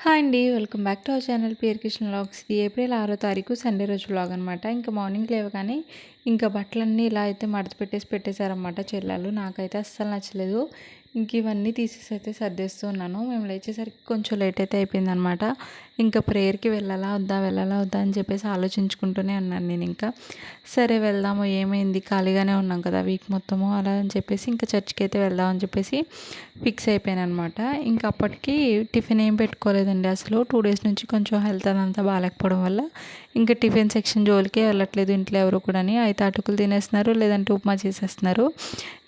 Hi అండి. Welcome back to our channel PR Kishan vlogs. ఇది April 6వ తారీఖు సండే రోజు వ్లాగ్ అనమాట. ఇంకా మార్నింగ్ లేవగానే ఇంకా బట్టలన్నీ ఇలా అయితే మడత పెట్టేశారనమాట చెల్లెలు. నాకైతే అస్సలు నచ్చలేదు. ఇంక ఇవన్నీ తీసేసి అయితే సర్దేస్తూ ఉన్నాను. మేము లేచేసరికి కొంచెం లేట్ అయితే అయిపోయిందనమాట. ఇంకా ప్రేయర్కి వెళ్ళాలా వద్దా అని చెప్పేసి ఆలోచించుకుంటూనే ఉన్నాను నేను. ఇంకా సరే వెళ్దాము, ఏమైంది, ఖాళీగానే ఉన్నాం కదా వీక్ మొత్తము అలా అని చెప్పేసి ఇంకా చర్చ్కి అయితే వెళ్దామని చెప్పేసి ఫిక్స్ అయిపోయాను అనమాట. ఇంకా అప్పటికి టిఫిన్ ఏం పెట్టుకోలేదండి అసలు. 2 డేస్ నుంచి కొంచెం హెల్త్ అదంతా బాగాలేకపోవడం వల్ల ఇంకా టిఫిన్ సెక్షన్ జోలికే వెళ్ళట్లేదు ఇంట్లో ఎవరు కూడాని. అయితే అటుకులు తినేస్తున్నారు, లేదంటే ఉప్మా చేసేస్తున్నారు.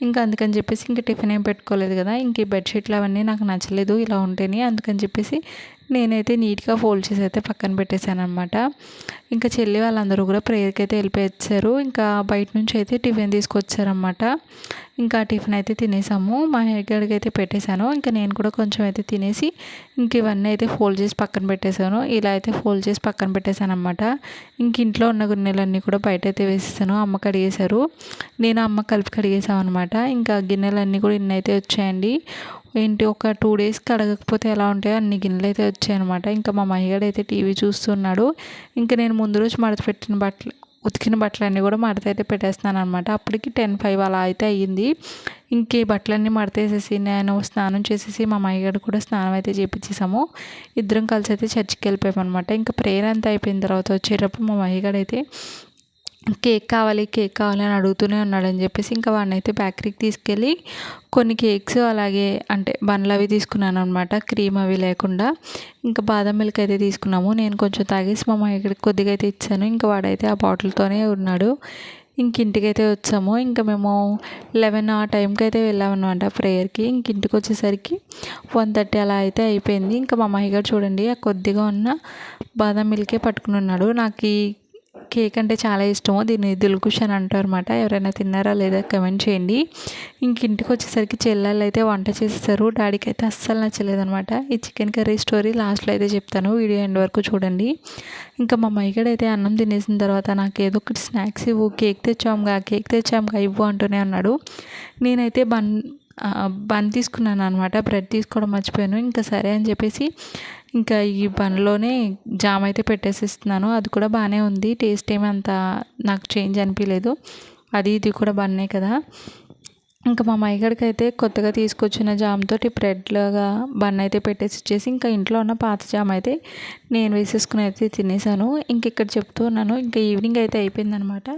ఇంకా అందుకని చెప్పేసి ఇంకా టిఫిన్ ఏం పెట్టుకోలేదు కదా. ఇంక ఈ బెడ్షీట్లు అవన్నీ నాకు నచ్చలేదు ఇలా ఉంటేనే. అందుకని చెప్పేసి నేనైతే నీట్గా ఫోల్డ్ చేసి అయితే పక్కన పెట్టేశాను అనమాట. ఇంకా చెల్లి వాళ్ళందరూ కూడా ప్రేయర్కి అయితే వెళ్ళిపోయారు. ఇంకా బయట నుంచి అయితే టిఫిన్ తీసుకొచ్చారనమాట. ఇంకా టిఫిన్ అయితే తినేసాము. మా హెడ్గడికి అయితే పెట్టేశాను. ఇంకా నేను కూడా కొంచెం అయితే తినేసి ఇంక ఇవన్నీ అయితే ఫోల్డ్ చేసి పక్కన పెట్టేశాను. ఇలా అయితే ఫోల్డ్ చేసి పక్కన పెట్టేశాను అనమాట. ఇంక ఇంట్లో ఉన్న గిన్నెలన్నీ కూడా బయట అయితే వేసేసాను. అమ్మ కడిగేశారు, నేను అమ్మ కలిపి కడిగేసాం అనమాట. ఇంకా గిన్నెలన్నీ కూడా ఇన్ని అయితే వచ్చాయండి. ఏంటి ఒక 2 డేస్ కడగకపోతే ఎలా ఉంటాయో అన్ని గిన్నెలు అయితే వచ్చాయన్నమాట. ఇంకా మా మహిళడు అయితే టీవీ చూస్తున్నాడు. ఇంకా నేను ముందు రోజు ఉతికిన బట్టలన్నీ కూడా మడత అయితే పెట్టేస్తున్నాను అనమాట. అప్పటికి 10:05 అలా అయితే అయ్యింది. ఇంక ఈ బట్టలన్నీ మడతేసేసి నేను స్నానం చేసేసి మా మహిళడు కూడా స్నానం అయితే చేయించేసాము. ఇద్దరం కలిసి అయితే చర్చికి వెళ్ళిపోయాం అనమాట. ఇంకా ప్రేయర్ అంతా అయిపోయిన తర్వాత వచ్చేటప్పుడు మా మహిళడు అయితే కేక్ కావాలి అని అడుగుతూనే ఉన్నాడని చెప్పేసి ఇంకా వాడిని అయితే బేకరీకి తీసుకెళ్ళి కొన్ని కేక్స్ అలాగే అంటే బన్లు అవి తీసుకున్నాను అనమాట. క్రీమ్ అవి లేకుండా ఇంకా బాదం మిల్క్ అయితే తీసుకున్నాము. నేను కొంచెం తాగేసి మా అమ్మకి కొద్దిగా అయితే ఇచ్చాను. ఇంకా వాడైతే ఆ బాటిల్తోనే ఉన్నాడు. ఇంక ఇంటికైతే వచ్చాము. ఇంకా మేము 11 ఆ టైంకి అయితే వెళ్ళామన్నమాట ప్రేయర్కి. ఇంక ఇంటికి వచ్చేసరికి 1:30 అలా అయితే అయిపోయింది. ఇంకా మా అమ్మాయి గారు చూడండి ఆ కొద్దిగా ఉన్న బాదం మిల్కే పట్టుకుని ఉన్నాడు. నాకు ఈ కేక్ అంటే చాలా ఇష్టము. దీన్ని దిల్కుష్ అని అంటారు అనమాట. ఎవరైనా తిన్నారా లేదా కమెంట్ చేయండి. ఇంక ఇంటికి వచ్చేసరికి చెల్లెళ్ళు అయితే వంట చేసేసారు. డాడీకి అయితే అస్సలు నచ్చలేదనమాట. ఈ చికెన్ కర్రీ స్టోరీ లాస్ట్లో అయితే చెప్తాను, వీడియో ఎండ్ వరకు చూడండి. ఇంకా మా మైగడ్ అయితే అన్నం తినేసిన తర్వాత నాకు ఏదో ఒకటి స్నాక్స్ ఇవ్వు, కేక్ తెచ్చాముగా ఇవ్వు అంటూనే అన్నాడు. నేనైతే బన్ తీసుకున్నాను అనమాట. బ్రెడ్ తీసుకోవడం మర్చిపోయాను. ఇంకా సరే అని చెప్పేసి ఇంకా ఈ బన్లోనే జామ్ అయితే పెట్టేసిస్తున్నాను. అది కూడా బాగానే ఉంది. టేస్ట్ ఏమి అంత నాకు చేంజ్ అనిపించలేదు. అది ఇది కూడా బన్నే కదా. ఇంకా మా మైగడికి అయితే కొత్తగా తీసుకొచ్చిన జామ్ తోటి బ్రెడ్లాగా బన్ అయితే పెట్టేసి ఇచ్చేసి ఇంకా ఇంట్లో ఉన్న పాత జామ్ అయితే నేను వేసేసుకుని అయితే తినేసాను. ఇంక ఇక్కడ చెప్తూ ఉన్నాను. ఇంకా ఈవినింగ్ అయితే అయిపోయిందనమాట.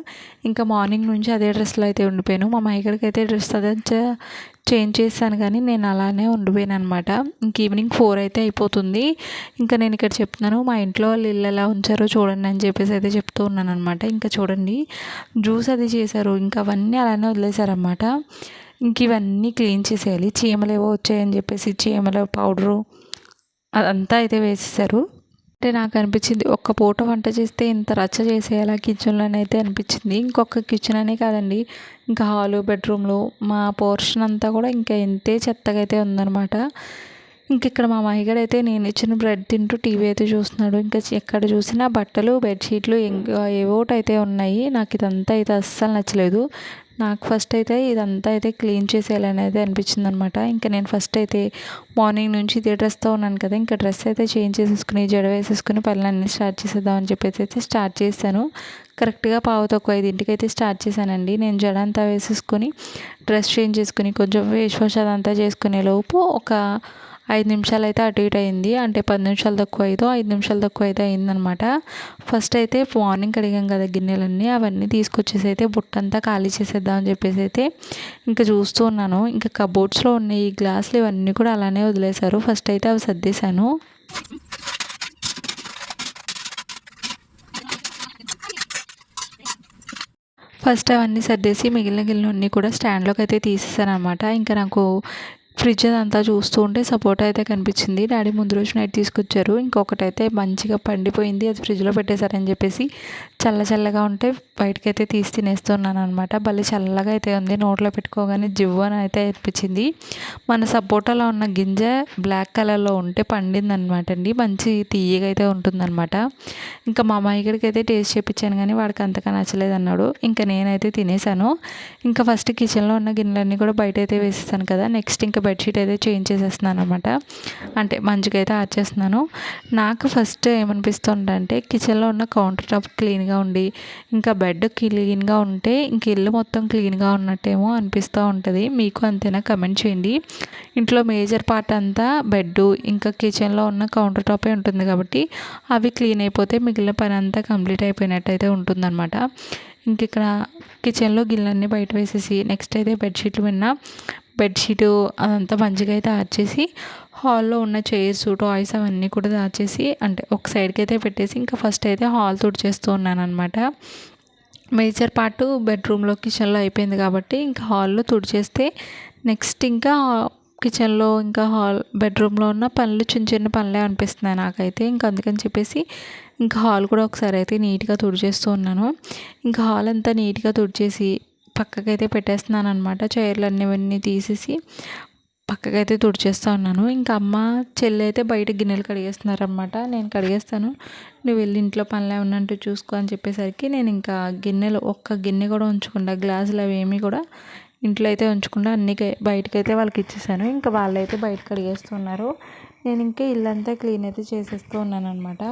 ఇంకా మార్నింగ్ నుంచి అదే డ్రెస్లో అయితే ఉండిపోయాను. మా మైగడికి అయితే డ్రెస్ అదంతా చేంజ్ చేశాను కానీ నేను అలానే ఉండిపోయాను అనమాట. ఇంక ఈవినింగ్ 4 అయితే అయిపోతుంది. ఇంకా నేను ఇక్కడ చెప్తున్నాను మా ఇంట్లో వాళ్ళు ఇల్లు ఎలా ఉంచారో చూడండి అని చెప్పేసి అయితే చెప్తూ ఉన్నాను అనమాట. ఇంకా చూడండి జ్యూస్ అది చేశారు. ఇంకా అవన్నీ అలానే వదిలేశారనమాట. ఇంక ఇవన్నీ క్లీన్ చేసేయాలి. చీమలు ఏవో వచ్చాయని చెప్పేసి చీమల పౌడరు అదంతా అయితే వేసేసారు. అంటే నాకు అనిపించింది ఒక్క పూట వంట చేస్తే ఇంత రచ్చ చేసేయాలా కిచెన్లోనైతే అనిపించింది. ఇంకొక కిచెన్ అనే కాదండి, ఇంకా హాలు, బెడ్రూమ్లు, మా పోర్షన్ అంతా కూడా ఇంకా ఇంతే చెత్తగా అయితే ఉందన్నమాట. ఇంక ఇక్కడ మా మహిగడు అయితే నేను ఇచ్చిన బ్రెడ్ తింటూ టీవీ అయితే చూస్తున్నాడు. ఇంకా ఎక్కడ చూసినా బట్టలు, బెడ్షీట్లు ఇంకా ఏవోటైతే ఉన్నాయి. నాకు ఇదంతా అయితే అస్సలు నచ్చలేదు. నాకు ఫస్ట్ అయితే ఇదంతా అయితే క్లీన్ చేసేయాలని అయితే అనిపించింది అనమాట. ఇంకా నేను ఫస్ట్ అయితే మార్నింగ్ నుంచి ఇదే డ్రెస్తో ఉన్నాను కదా, ఇంకా డ్రెస్ అయితే చేంజ్ చేసేసుకుని జడ వేసేసుకుని పనులన్నీ స్టార్ట్ చేసేద్దామని చెప్పేసి అయితే స్టార్ట్ చేశాను. కరెక్ట్గా 5:45 అయితే స్టార్ట్ చేశానండి. నేను జడ అంతా వేసేసుకొని డ్రెస్ చేంజ్ చేసుకుని కొంచెం ఫేస్ వాష్ అదంతా చేసుకునే లోపు ఒక 5 నిమిషాలు అయితే అటు ఇటు అయింది. అంటే 10 నిమిషాలు తక్కువ 5 నిమిషాలు తక్కువ అయితే అయిందనమాట. ఫస్ట్ అయితే మార్నింగ్ కడిగాం కదా గిన్నెలన్నీ, అవన్నీ తీసుకొచ్చేసి అయితే బుట్టంతా ఖాళీ చేసేద్దామని చెప్పేసి అయితే ఇంకా చూస్తూ ఉన్నాను. ఇంకా కబోర్డ్స్లో ఉన్న ఈ గ్లాసులు ఇవన్నీ కూడా అలానే వదిలేశారు. ఫస్ట్ అయితే అవి సర్దేశాను. ఫస్ట్ అవన్నీ సర్దేసి మిగిలిన గిన్నెలన్నీ కూడా స్టాండ్లోకి అయితే తీసేసాను అనమాట. ఇంకా నాకు ఫ్రిడ్జ్ అదంతా చూస్తూ ఉంటే సపోటా అయితే కనిపించింది. డాడీ ముందు రోజు నైట్ తీసుకొచ్చారు. ఇంకొకటైతే మంచిగా పండిపోయింది, అది ఫ్రిడ్జ్లో పెట్టేశారని చెప్పేసి చల్లగా ఉంటే బయటకైతే తీసి తినేస్తున్నాను అనమాట. భలే చల్లగా అయితే ఉంది. నోట్లో పెట్టుకోగానే జివ్వు అని అయితే అనిపించింది. మన సపోటాలో ఉన్న గింజ బ్లాక్ కలర్లో ఉంటే పండిందనమాట అండి. మంచి తీయగా అయితే ఉంటుందన్నమాట. ఇంకా మా అమ్మాయికి అయితే టేస్ట్ చేయించాను కానీ వాడికి అంతగా నచ్చలేదు అన్నాడు. ఇంకా నేనైతే తినేసాను. ఇంకా ఫస్ట్ కిచెన్లో ఉన్న గిన్నెలన్నీ కూడా బయట అయితే వేసేసాను కదా. నెక్స్ట్ ఇంకా బెడ్షీట్ అయితే చేంజ్ చేసేస్తున్నాను అనమాట. అంటే మంచిగా అయితే ఆర్చేస్తున్నాను. నాకు ఫస్ట్ ఏమనిపిస్తుందంటే కిచెన్లో ఉన్న కౌంటర్ టాప్ క్లీన్గా ఉండి ఇంకా బెడ్ క్లీన్గా ఉంటే ఇంక ఇల్లు మొత్తం క్లీన్గా ఉన్నట్టేమో అనిపిస్తూ ఉంటుంది. మీకు అంతేనా? కమెంట్ చేయండి. ఇంట్లో మేజర్ పార్ట్ అంతా బెడ్ ఇంకా కిచెన్లో ఉన్న కౌంటర్ టాపే ఉంటుంది కాబట్టి అవి క్లీన్ అయిపోతే మిగిలిన పని అంతా కంప్లీట్ అయిపోయినట్టు అయితే ఉంటుందన్నమాట. ఇంక ఇక్కడ కిచెన్లో గిన్నెలన్నీ బయట వేసేసి నెక్స్ట్ అయితే బెడ్షీట్లు బెడ్షీటు అదంతా మంచిగా అయితే ఆర్చేసి హాల్లో ఉన్న చైర్స్ టాయ్స్ అవన్నీ కూడా దాచేసి అంటే ఒక సైడ్కి అయితే పెట్టేసి ఇంకా ఫస్ట్ అయితే హాల్ తుడిచేస్తూ ఉన్నాను అనమాట. మేజర్ పార్ట్ బెడ్రూమ్లో కిచెన్లో అయిపోయింది కాబట్టి ఇంకా హాల్లో తుడిచేస్తే నెక్స్ట్ ఇంకా కిచెన్లో ఇంకా బెడ్రూమ్లో ఉన్న పనులు చిన్న చిన్న పనులే అనిపిస్తున్నాయి నాకైతే. ఇంకా అందుకని చెప్పేసి ఇంకా హాల్ కూడా ఒకసారి అయితే నీట్గా తుడిచేస్తూ ఉన్నాను. ఇంకా హాల్ అంతా నీట్గా తుడిచేసి పక్కకైతే పెట్టేస్తున్నాను అనమాట. చైర్లు అన్నీ తీసేసి పక్కకైతే తుడిచేస్తూ ఉన్నాను. ఇంకా అమ్మ చెల్లి అయితే బయట గిన్నెలు కడిగేస్తున్నారనమాట. నేను కడిగేస్తాను, నువ్వు వెళ్ళి ఇంట్లో పనులు ఏమన్నా అంటూ చూసుకో అని చెప్పేసరికి నేను ఇంకా గిన్నెలు ఒక్క గిన్నె కూడా ఉంచకుండా గ్లాసులు అవి ఏమీ కూడా ఇంట్లో అయితే ఉంచకుండా అన్నీ బయటకైతే వాళ్ళకి ఇచ్చేసాను. ఇంకా వాళ్ళైతే బయట కడిగేస్తున్నారు. నేను ఇంకా ఇల్లంతా క్లీన్ అయితే చేసేస్తూ ఉన్నాను అనమాట.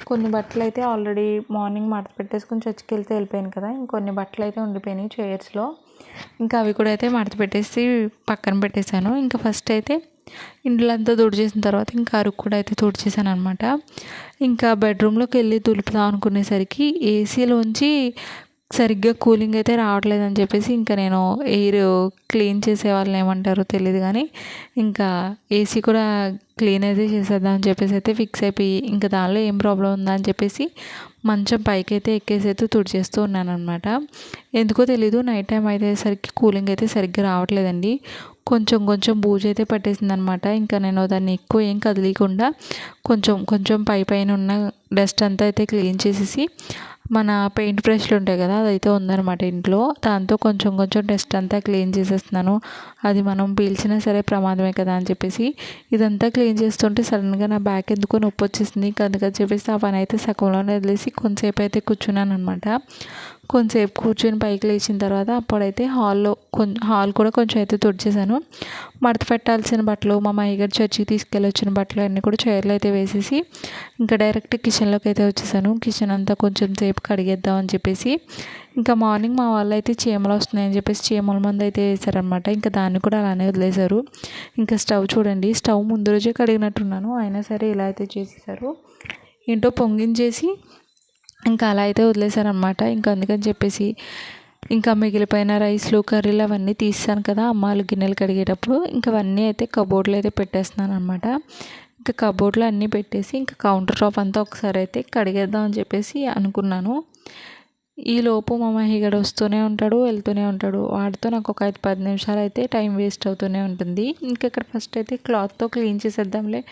కొన్ని బట్టలు అయితే ఆల్రెడీ మార్నింగ్ మడత పెట్టేసుకొని చర్చికి వెళ్తే వెళ్ళిపోయాను కదా, ఇంకొన్ని బట్టలు అయితే ఉండిపోయినాయి చైర్స్లో. ఇంకా అవి కూడా అయితే మడత పెట్టేసి పక్కన పెట్టేశాను. ఇంకా ఫస్ట్ అయితే ఇండ్లంతా తుడిచేసిన తర్వాత ఇంకా అరుగు కూడా అయితే తుడిచేసాను అనమాట. ఇంకా బెడ్రూమ్లోకి వెళ్ళి దులుపుదాం అనుకునేసరికి ఏసీలోంచి సరిగ్గా కూలింగ్ అయితే రావట్లేదని చెప్పేసి ఇంకా నేను ఎయిర్ క్లీన్ చేసే వాళ్ళని ఏమంటారో తెలియదు కానీ ఇంకా ఏసీ కూడా క్లీన్ అయితే చేసేద్దామని చెప్పేసి అయితే ఫిక్స్ అయిపోయి ఇంకా దానిలో ఏం ప్రాబ్లం ఉందా అని చెప్పేసి మంచం పైకి అయితే ఎక్కేసి అయితే తుడిచేస్తూ ఉన్నాను అనమాట. ఎందుకో తెలీదు నైట్ టైం అయ్యేసరికి కూలింగ్ అయితే సరిగ్గా రావట్లేదండి. కొంచెం కొంచెం బూజు అయితే పట్టేసింది అనమాట. ఇంకా నేను దాన్ని ఎక్కువ ఏం కదిలీకుండా కొంచెం కొంచెం పైన ఉన్న డస్ట్ అంతా అయితే క్లీన్ చేసేసి మన పెయింట్ బ్రష్లు ఉంటాయి కదా, అదైతే ఉందన్నమాట ఇంట్లో. దాంతో కొంచెం కొంచెం డస్ట్ అంతా క్లీన్ చేసేస్తున్నాను. అది మనం పీల్చినా సరే ప్రమాదమే కదా అని చెప్పేసి ఇదంతా క్లీన్ చేస్తుంటే సడన్గా నా బ్యాక్ ఎందుకో నొప్పి వచ్చేసింది. అందుకని చెప్పేసి ఆ పని అయితే సగంలోనే వదిలేసి కొంతసేపు అయితే కూర్చున్నాను అనమాట. కొంతసేపు కూర్చొని పైకి లేచిన తర్వాత అప్పుడైతే హాల్ కూడా కొంచెం అయితే తుడిచేసాను. మడత పెట్టాల్సిన బట్టలు మా మామయ్య చర్చికి తీసుకెళ్ళి వచ్చిన బట్టలు అన్నీ కూడా చైర్లో అయితే వేసేసి ఇంకా డైరెక్ట్ కిచెన్లోకి అయితే వచ్చేసాను. కిచెన్ అంతా కొంచెం సేపు కడిగేద్దాం అని చెప్పేసి ఇంకా మార్నింగ్ మా వాళ్ళు అయితే చీమలు వస్తున్నాయని చెప్పేసి చీమల మందు అయితే వేశారనమాట. ఇంకా దాన్ని కూడా అలానే వదిలేశారు. ఇంకా స్టవ్ చూడండి, స్టవ్ ముందు రోజే కడిగినట్టున్నాను, అయినా సరే ఇలా అయితే చేసేసారు. ఏంటో పొంగించేసి ఇంకా అలా అయితే వదిలేశారనమాట. ఇంకా అందుకని చెప్పేసి ఇంకా మిగిలిపోయిన రైస్లు కర్రీలు అవన్నీ తీసాను కదా అమ్మాలు గిన్నెలు కడిగేటప్పుడు, ఇంకా అవన్నీ అయితే కబోర్డ్లో అయితే పెట్టేస్తున్నాను అనమాట. ఇంకా కబోర్డ్లో అన్నీ పెట్టేసి ఇంకా కౌంటర్ టాప్ అంతా ఒకసారి అయితే కడిగేద్దాం అని చెప్పేసి అనుకున్నాను. ఈలోపు మా మహిగడు వస్తూనే ఉంటాడు, వెళ్తూనే ఉంటాడు. వాడితో నాకు ఒక 5-10 నిమిషాలు అయితే టైం వేస్ట్ అవుతూనే ఉంటుంది. ఇంకా ఇక్కడ ఫస్ట్ అయితే క్లాత్తో క్లీన్ చేసేద్దాంలే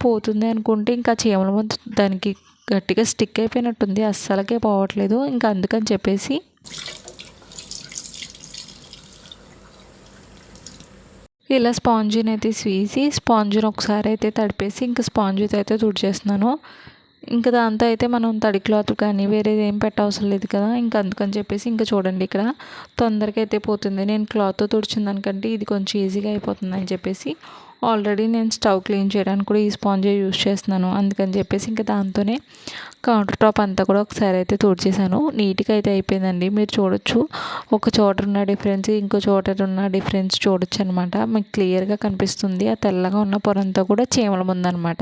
పోతుంది అనుకుంటే ఇంకా చీమల ముందు దానికి గట్టిగా స్టిక్ అయిపోయినట్టుంది, అస్సలకే పోవట్లేదు. ఇంకా అందుకని చెప్పేసి ఇలా స్పాంజిని అయితే స్వీసి స్పాంజిని ఒకసారి అయితే తడిపేసి ఇంకా స్పాంజితో అయితే తుడిచేస్తున్నాను. ఇంకా దాంతో అయితే మనం తడి క్లాత్ కానీ వేరేది ఏం పెట్టవసరం లేదు కదా. ఇంకా అందుకని చెప్పేసి ఇంకా చూడండి ఇక్కడ తొందరగా అయితే పోతుంది. నేను క్లాత్తో తుడిచిన దానికంటే ఇది కొంచెం ఈజీగా అయిపోతుంది అని చెప్పేసి ఆల్రెడీ నేను స్టవ్ క్లీన్ చేయడానికి కూడా ఈ స్పాంజే యూస్ చేస్తున్నాను. అందుకని చెప్పేసి ఇంకా దాంతోనే కౌంటర్ టాప్ అంతా కూడా ఒకసారి అయితే తుడిచేసాను. నీట్గా అయితే అయిపోయిందండి. మీరు చూడొచ్చు ఒక చోట ఉన్న డిఫరెన్స్ ఇంకో చోట ఉన్న డిఫరెన్స్ చూడొచ్చు అనమాట. మీకు క్లియర్గా కనిపిస్తుంది. ఆ తెల్లగా ఉన్న పొరంతా కూడా చీమల ముందనమాట.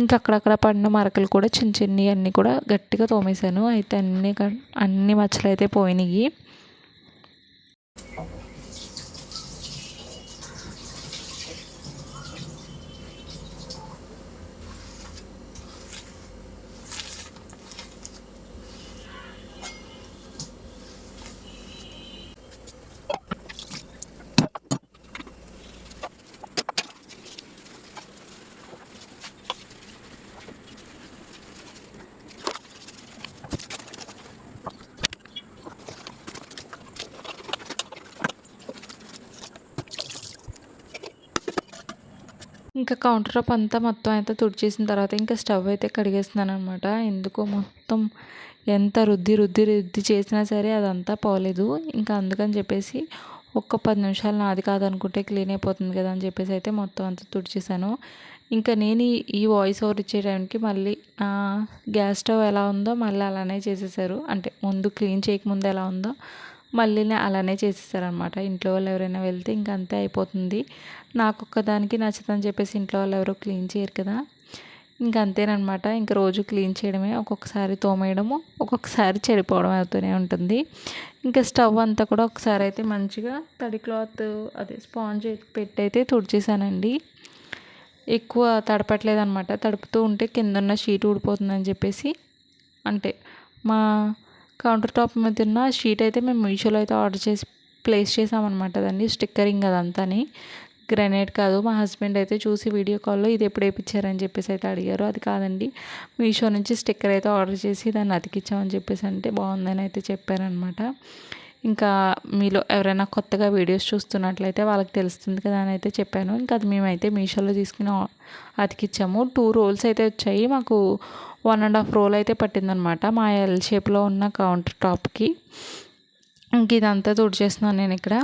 ఇంకా అక్కడక్కడ పడిన మరకలు కూడా చిన్న చిన్నవి అన్నీ కూడా గట్టిగా తోమేశాను. అయితే అన్ని మచ్చలు అయితే పోయినాయి. ఇంకా కౌంటర్ టాప్ అంతా మొత్తం అయితే తుడిచేసిన తర్వాత ఇంకా స్టవ్ అయితే కడిగేస్తున్నాను అనమాట. ఎందుకో మొత్తం ఎంత రుద్ది చేసినా సరే అదంతా పోలేదు. ఇంకా అందుకని చెప్పేసి ఒక్క 10 నిమిషాలు నాది కాదనుకుంటే క్లీన్ అయిపోతుంది కదా అని చెప్పేసి అయితే మొత్తం అంతా తుడిచేసాను. ఇంకా నేను ఈ వాయిస్ ఓవర్ ఇచ్చే టైంకి మళ్ళీ గ్యాస్ స్టవ్ ఎలా ఉందో మళ్ళీ అలానే చేసేసారు. అంటే ముందు క్లీన్ చేయకముందు ఎలా ఉందో మళ్ళీ అలానే చేసేసారనమాట. ఇంట్లో వాళ్ళు ఎవరైనా వెళ్తే ఇంక అంతే అయిపోతుంది. నాకొక్కదానికి నచ్చదని చెప్పేసి ఇంట్లో వాళ్ళు ఎవరో క్లీన్ చేయరు కదా, ఇంక అంతేనమాట. ఇంక రోజు క్లీన్ చేయడమే, ఒక్కొక్కసారి తోమేయడము, ఒక్కొక్కసారి చెడిపోవడం అవుతూనే ఉంటుంది. ఇంకా స్టవ్ అంతా కూడా ఒకసారి అయితే మంచిగా తడి క్లాత్ అదే స్పాంజ్ పెట్టి అయితే తుడిచేసానండి. ఎక్కువ తడపట్లేదనమాట. తడుపుతూ ఉంటే కిందన్న షీట్ ఊడిపోతుందని చెప్పేసి, అంటే మా కౌంటర్ టాప్ మీద ఉన్న షీట్ అయితే మేము మీషోలో అయితే ఆర్డర్ చేసి ప్లేస్ చేసామన్నమాట. దాన్ని స్టిక్కరింగ్ అదంతాని, గ్రానైట్ కాదు. మా హస్బెండ్ అయితే చూసి వీడియో కాల్లో ఇది ఎప్పుడు వేయించారని చెప్పేసి అయితే అడిగారు. అది కాదండి, మీషో నుంచి స్టిక్కర్ అయితే ఆర్డర్ చేసి దాన్ని అతికిచ్చామని చెప్పేసి అంటే బాగుందని అయితే చెప్పారనమాట. ఇంకా మీలో ఎవరైనా కొత్తగా వీడియోస్ చూస్తున్నట్లయితే వాళ్ళకి తెలుస్తుంది కదా అని అయితే చెప్పాను. ఇంకా అది మేమైతే మీషోలో తీసుకుని అతికిచ్చాము. 2 రోల్స్ అయితే వచ్చాయి. మాకు 1.5 రోల్ అయితే పట్టిందనమాట మా ఎల్ షేప్లో ఉన్న కౌంటర్ టాప్కి. ఇంక ఇదంతా తుడిచేస్తున్నాను నేను ఇక్కడ.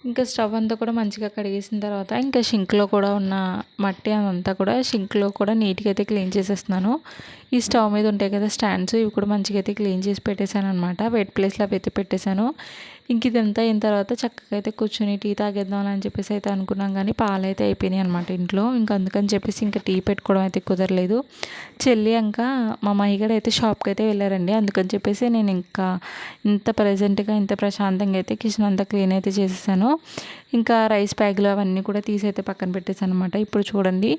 ఇంకా స్టవ్ అంతా కూడా మంచిగా కడిగేసిన తర్వాత ఇంకా షింక్లో కూడా ఉన్న మట్టి అదంతా కూడా షింక్లో కూడా నీట్గా అయితే క్లీన్ చేసేస్తున్నాను. ఈ స్టవ్ మీద ఉంటాయి కదా స్టాండ్స్, ఇవి కూడా మంచిగా అయితే క్లీన్ చేసి పెట్టేశాను అనమాట. వెట్ ప్లేస్లో అయితే పెట్టేశాను. ఇంక ఇదంతా అయిన తర్వాత చక్కగా అయితే కూర్చొని టీ తాగేద్దాం అని చెప్పేసి అయితే అనుకున్నాం, కానీ పాలు అయితే అయిపోయినాయి అనమాట ఇంట్లో. ఇంకా అందుకని చెప్పేసి ఇంకా టీ పెట్టుకోవడం అయితే కుదరలేదు. చెల్లి ఇంకా మా మహిగడ అయితే షాప్కి అయితే వెళ్ళారండి. అందుకని చెప్పేసి నేను ఇంకా ఇంత ప్రజెంట్గా ఇంత ప్రశాంతంగా అయితే కిచెన్ అంతా క్లీన్ అయితే చేసేసాను. ఇంకా రైస్ బ్యాగులు అవన్నీ కూడా తీసి అయితే పక్కన పెట్టేసాను అనమాట. ఇప్పుడు చూడండి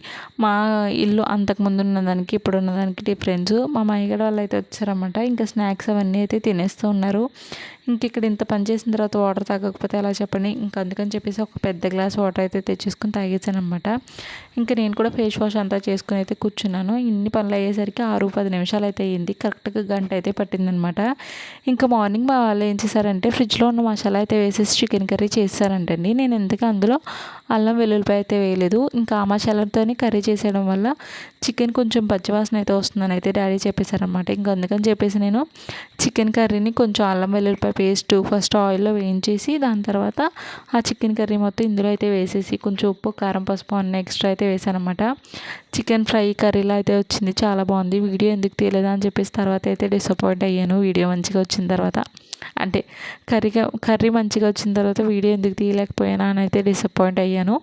మా ఇల్లు అంతకుముందు ఉన్నదానికి ఇప్పుడు ఉన్నదానికి డిఫరెన్స్. మా మహిగడ వాళ్ళు అయితే వచ్చారన్నమాట. ఇంకా స్నాక్స్ అవన్నీ అయితే తినేస్తూ ఉన్నారు. ఇంక ఇక్కడ ఇంత పని చేసిన తర్వాత వాటర్ తాగకపోతే ఎలా చెప్పండి. ఇంకా అందుకని చెప్పేసి ఒక పెద్ద గ్లాస్ వాటర్ అయితే తెచ్చేసుకుని తాగేసాను అనమాట. ఇంకా నేను కూడా ఫేస్ వాష్ అంతా చేసుకుని అయితే కూర్చున్నాను. ఇన్ని పనులు అయ్యేసరికి 6-10 నిమిషాలు అయితే అయ్యింది. కరెక్ట్గా గంట అయితే పట్టిందనమాట. ఇంకా మార్నింగ్ మా వాళ్ళు ఏం చేశారంటే ఫ్రిడ్జ్లో ఉన్న మసాలా అయితే వేసేసి చికెన్ కర్రీ చేశారంటండి. నేను ఎందుకు అందులో అల్లం వెల్లుల్లిపాయ అయితే వేయలేదు. ఇంకా ఆ మసాలాతో కర్రీ చేసేయడం వల్ల చికెన్ కొంచెం పచ్చివాసన అయితే వస్తుందని అయితే డాడీ చెప్పేశారనమాట. ఇంకా అందుకని చెప్పేసి నేను చికెన్ కర్రీని కొంచెం అల్లం వెల్లుల్లిపాయ పేస్ట్ ఫస్ట్ ఆయిల్లో వేయించేసి దాని తర్వాత ఆ చికెన్ కర్రీ మొత్తం ఇందులో అయితే వేసేసి కొంచెం ఉప్పు కారం పసుపు అన్నీ ఎక్స్ట్రా అయితే వేసానమాట. చికెన్ ఫ్రై కర్రీలో అయితే వచ్చింది, చాలా బాగుంది. వీడియో ఎందుకు తీయలేదా అని చెప్పేసి తర్వాత అయితే డిసప్పాయింట్ అయ్యాను. వీడియో మంచిగా వచ్చిన తర్వాత అంటే కర్రీ మంచిగా వచ్చిన తర్వాత వీడియో ఎందుకు తీయలేకపోయానా అని అయితే డిసప్పాయింట్ అయ్యాను.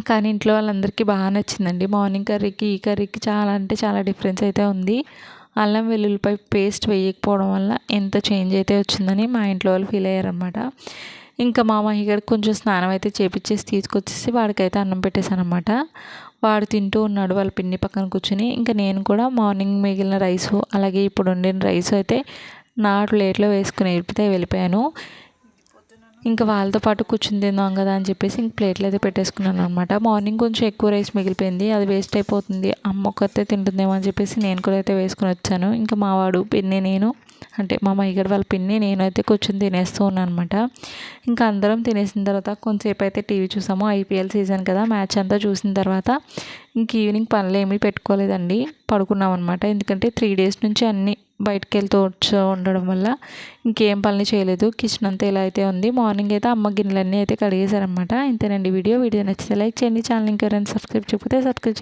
కానీ ఇంట్లో వాళ్ళందరికీ బాగా నచ్చిందండి. మార్నింగ్ కర్రీకి ఈ కర్రీకి చాలా అంటే చాలా డిఫరెన్స్ అయితే ఉంది. అల్లం వెల్లుల్లిపాయ పేస్ట్ వేయకపోవడం వల్ల ఎంత చేంజ్ అయితే వచ్చిందని మా ఇంట్లో వాళ్ళు ఫీల్ అయ్యారనమాట. ఇంకా మా మహిగడికి కొంచెం స్నానం అయితే చేపించేసి తీసుకొచ్చేసి వాడికైతే అన్నం పెట్టేశాను అనమాట. వాడు తింటూ ఉన్నాడు వాళ్ళ పిన్ని పక్కన కూర్చొని. ఇంకా నేను కూడా మార్నింగ్ మిగిలిన రైసు అలాగే ఇప్పుడు వండిన రైసు అయితే నా ప్లేట్లో వేసుకుని వెళ్ళిపోయాను. ఇంకా వాళ్ళతో పాటు కూర్చుని తిందాం కదా అని చెప్పేసి ఇంక ప్లేట్లు అయితే పెట్టేసుకున్నాను అనమాట. మార్నింగ్ కొంచెం ఎక్కువ రైస్ మిగిలిపోయింది, అది వేస్ట్ అయిపోతుంది, అమ్మ ఒక్కతే తింటుందేమో అని చెప్పేసి నేను కూడా అయితే వేసుకుని వచ్చాను. ఇంకా మా వాడు పిన్ని నేను అంటే మా మహిగడ వాళ్ళ పిన్ని నేనైతే కూర్చొని తినేస్తూ ఉన్నాను అనమాట. ఇంకా అందరం తినేసిన తర్వాత కొంతసేపు అయితే టీవీ చూసాము. ఐపీఎల్ సీజన్ కదా, మ్యాచ్ అంతా చూసిన తర్వాత ఇంక ఈవినింగ్ పనులు ఏమీ పెట్టుకోలేదండి, పడుకున్నాం అనమాట. ఎందుకంటే 3 డేస్ నుంచి అన్నీ బయటకు వెళ్తూ ఉండడం వల్ల ఇంకేం పనులు చేయలేదు. కిచెన్ అంతా ఇలా అయితే ఉంది. మార్నింగ్ అయితే అమ్మ గిన్నెలన్నీ అయితే కడిగేశారనమాట. ఇంతేనండి వీడియో నచ్చితే లైక్ చేయండి. ఛానల్ ఇంకెవరైనా సబ్స్క్రైబ్ చేయకపోతే సబ్స్క్రైబ్